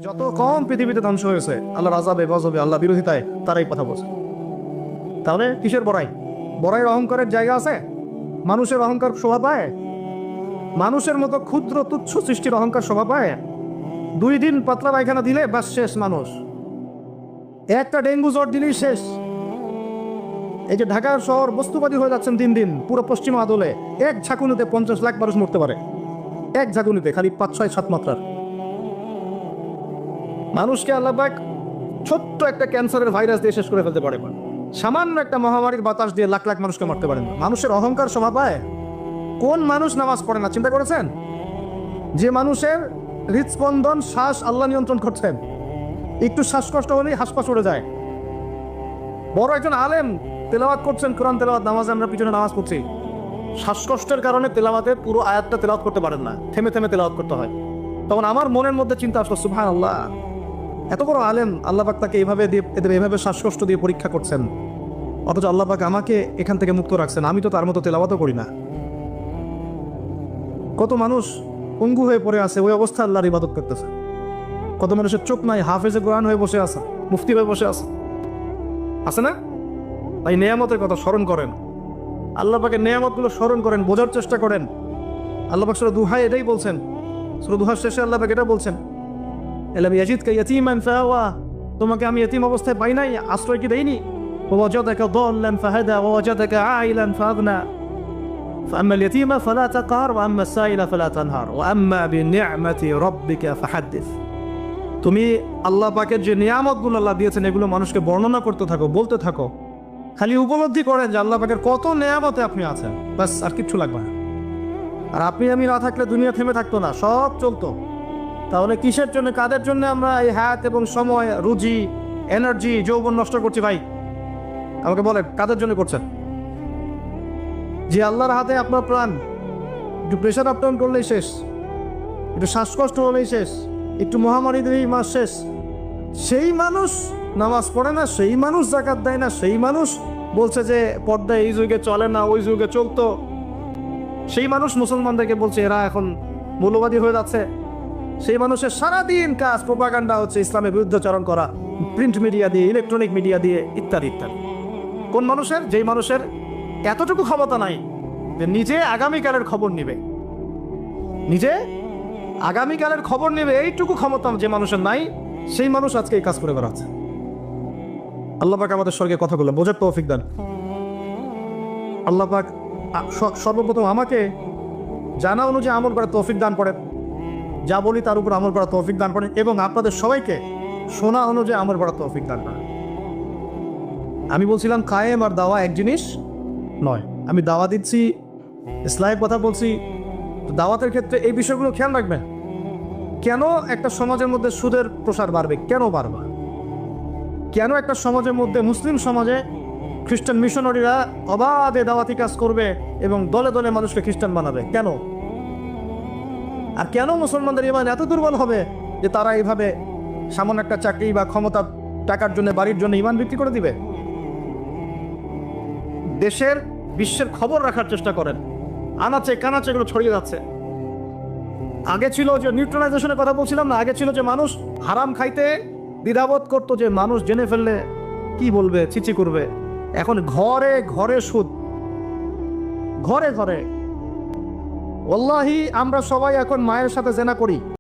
যত কম পৃথিবীতে ধ্বংস হয়েছে আল্লাহর আযাবে গজবে আল্লাহ বিরোধিতায় তারাই কথা বলছে। তাহলে কিসের বড়াই? বড়াইয়ের অহংকারের জায়গা আছে? মানুষের অহংকার শোভা পায়? মানুষের মতো ক্ষুদ্র তুচ্ছ সৃষ্টির অহংকার শোভা পায়? 2 দিন পাতলা পায়খানা দিলে বাস শেষ মানুষ, একটা ডেঙ্গু জ্বর দিলেই শেষ। এই যে ঢাকার শহর বস্তুবাদী হয়ে যাচ্ছেন দিন দিন, পুরো পশ্চিম আদলে এক ঝাঁকুনিতে 50 লাখ মানুষ মরতে পারে, এক ঝাঁকুনিতে, খালি 5, 6, 7 মাত্রার মানুষকে আল্লাহ পাক ছোট্ট একটা ক্যান্সারের ভাইরাস দিয়ে শেষ করে ফেলতে পারে। সামান্য একটা মহামারীর বাতাস দিয়ে লাখ লাখ মানুষকে মারতে পারেন। মানুষের অহংকার শোভা পায়? কোন মানুষ নামাজ পড়ে না চিন্তা করেছেন? যে মানুষের হৃদস্পন্দন, শ্বাস আল্লাহ নিয়ন্ত্রণ করছেন, একটু শ্বাসকষ্ট হলেই হাসপাস উড়ে যায়। বড় একজন আলেম তেলাওয়াত করছেন, কোরআন তেলাওয়াত, নামাজে আমরা পিছনে নামাজ পড়ছি, শ্বাসকষ্টের কারণে তেলাওয়াতে পুরো আয়াতটা তেলাওয়াত করতে পারেন না, থেমে থেমে তেলাওয়াত করতে হয়। তখন আমার মনের মধ্যে চিন্তা আসলো, সুবহানাল্লাহ, এত বড় আলেম, আল্লাহ পাক তাকে এভাবে শ্বাসকষ্ট দিয়ে পরীক্ষা করছেন, অথচ আল্লাহ পাক আমাকে এখান থেকে মুক্ত রাখছেন, আমি তো তার মতো তেলাওয়াতও করি না। কত মানুষ পঙ্গু হয়ে পড়ে আছে, ওই অবস্থা আল্লাহর ইবাদত করতেছে। কত মানুষের চোখ নাই, হাফেজে কোরআন হয়ে বসে আছে, মুফতি হয়ে বসে আছে না? তাই নেয়ামতের কথা স্মরণ করেন, আল্লাহ পাকের নেয়ামতগুলো স্মরণ করেন, বোঝার চেষ্টা করেন। আল্লাহ পাক সূরা দুহায় এটাই বলছেন, সূরা দুহার শেষে আল্লাহ পাক এটা বলছেন, আলাম ইয়াজিদকা ইয়াতীমান ফাআওয়া, তোমাকে আমি ইতিম অবস্থায় পাই নাই, আশ্রয় কি দেইনি? ওয়াজাদাকা দাল্লান ফাহাদা ওয়াজাদাকা আইলান ফাগনা فأما اليتيم فلا تقهر وأما السائل فلا تنهر وأما بنعمة ربك فحدث। তুমি আল্লাহ পাকের যে নিয়ামতগুলো আল্লাহ দিয়েছেন এগুলো মানুষকে বর্ণনা করতে থাকো, বলতে থাকো, খালি উপলব্ধি করেন যে আল্লাহ পাকের কত নিয়ামতে আপনি আছেন, বাস আর কিচ্ছু লাগবে না। আর আপনি আমি না থাকলে দুনিয়া থেমে থাকতো না, সব চলতো। তাহলে কিসের জন্য, কাদের জন্য আমরা এই হায়াত এবং সময়, রুজি, এনার্জি, যৌবন নষ্ট করছি? ভাই আমাকে বলেন, কাদের জন্য করছেন? যে আল্লাহর হাতে আপনার প্রাণ, একটু প্রেশার আপ ডাউন করলেই শেষ, একটু শ্বাসকষ্ট হলেই শেষ, একটু মহামারী দিলেই মাস শেষ। সেই মানুষ নামাজ পড়ে না, সেই মানুষ যাকাত দেয় না, সেই মানুষ বলছে যে পর্দা এই যুগে চলে না, ওই যুগে চলতো। সেই মানুষ মুসলমানদেরকে বলছে এরা এখন মৌলবাদী হয়ে যাচ্ছে। সেই মানুষের সারাদিন কাজ প্রোপাগান্ডা হচ্ছে, ইসলামের বিরুদ্ধাচরণ করা, প্রিন্ট মিডিয়া দিয়ে, ইলেকট্রনিক মিডিয়া দিয়ে, ইত্যাদি ইত্যাদি। কোন মানুষের? যেই মানুষের এতটুকু ক্ষমতা নাই যে নিজে আগামীকালের খবর নিবে, নিজে আগামীকালের খবর নেবে, এইটুকু ক্ষমতা যে মানুষের নাই, সেই মানুষ আজকে এই কাজ করে বেড়াচ্ছে। আল্লাহ পাক আমাদের স্বর্গে কথাগুলো বোঝার তৌফিক দান। আল্লাহ পাক সর্বপ্রথম আমাকে জানা অনুযায়ী আমল করার তৌফিক দান করেন, যা বলি তার উপর আমল করার তৌফিক দান করেন, এবং আপনাদের সবাইকে শোনা অনুযায়ী আমল করার তৌফিক দান করেন। আমি বলছিলাম কায়েম আর দাওয়া এক জিনিস নয়। আমি দাওয়া দিচ্ছি, ইসলামের কথা বলছি, দাওয়াতের ক্ষেত্রে এই বিষয়গুলো খেয়াল রাখবেন। কেন একটা সমাজের মধ্যে সুদের প্রসার বাড়বে? কেন বাড়বে? কেন একটা সমাজের মধ্যে, মুসলিম সমাজে খ্রিস্টান মিশনারিরা অবাধে দাওয়াতি কাজ করবে এবং দলে দলে মানুষকে খ্রিস্টান বানাবে? কেন? আর কেন মুসলমানদের ইমান এত দুর্বল হবে যে তারা এইভাবে সামান্য একটা চাকরি বা ক্ষমতা, টাকার জন্য, বাড়ির জন্য ইমান বিক্রি করে দিবে? দেশের, বিশ্বের খবর রাখার চেষ্টা করেন, আনাচে কানাচে এগুলো ছড়িয়ে যাচ্ছে। আগে ছিল যে নিউট্রালাইজেশনের কথা বলছিলাম না, আগে ছিল যে মানুষ হারাম খাইতে দ্বিধাবোধ করতো, যে মানুষ জেনে ফেললে কি বলবে, চিচি করবে। এখন ঘরে ঘরে সুদ, ঘরে ঘরে। ওয়াল্লাহি আমরা সবাই এখন মায়ের সাথে জেনা করি।